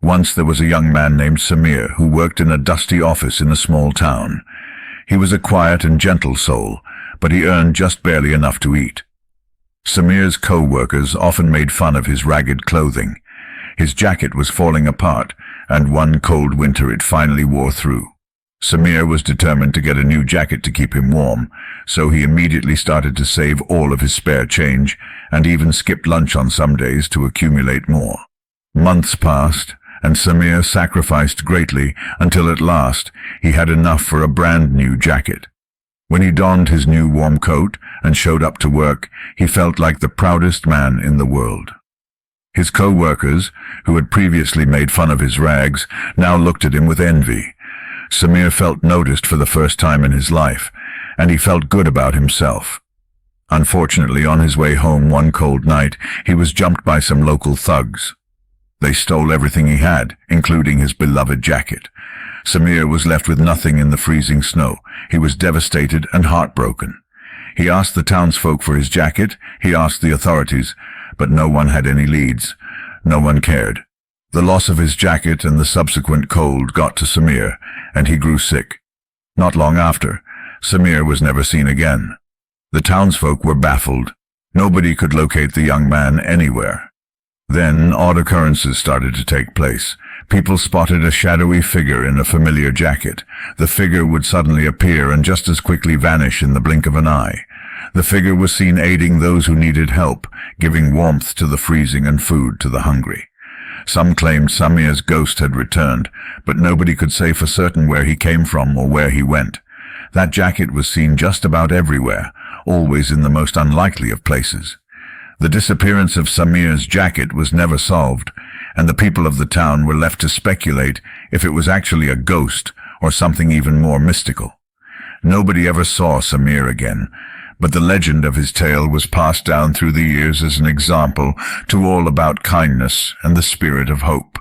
Once there was a young man named Samir who worked in a dusty office in a small town. He was a quiet and gentle soul, but he earned just barely enough to eat. Samir's co-workers often made fun of his ragged clothing. His jacket was falling apart, and one cold winter it finally wore through. Samir was determined to get a new jacket to keep him warm, so he immediately started to save all of his spare change, and even skipped lunch on some days to accumulate more. Months passed, and Samir sacrificed greatly until at last he had enough for a brand new jacket. When he donned his new warm coat and showed up to work, he felt like the proudest man in the world. His co-workers, who had previously made fun of his rags, now looked at him with envy. Samir felt noticed for the first time in his life, and he felt good about himself. Unfortunately, on his way home one cold night, he was jumped by some local thugs. They stole everything he had, including his beloved jacket. Samir was left with nothing in the freezing snow. He was devastated and heartbroken. He asked the townsfolk for his jacket, he asked the authorities, but no one had any leads. No one cared. The loss of his jacket and the subsequent cold got to Samir, and he grew sick. Not long after, Samir was never seen again. The townsfolk were baffled. Nobody could locate the young man anywhere. Then odd occurrences started to take place. People spotted a shadowy figure in a familiar jacket. The figure would suddenly appear and just as quickly vanish in the blink of an eye. The figure was seen aiding those who needed help, giving warmth to the freezing and food to the hungry. Some claimed Samir's ghost had returned, but nobody could say for certain where he came from or where he went. That jacket was seen just about everywhere, always in the most unlikely of places. The disappearance of Samir's jacket was never solved, and the people of the town were left to speculate if it was actually a ghost or something even more mystical. Nobody ever saw Samir again, but the legend of his tale was passed down through the years as an example to all about kindness and the spirit of hope.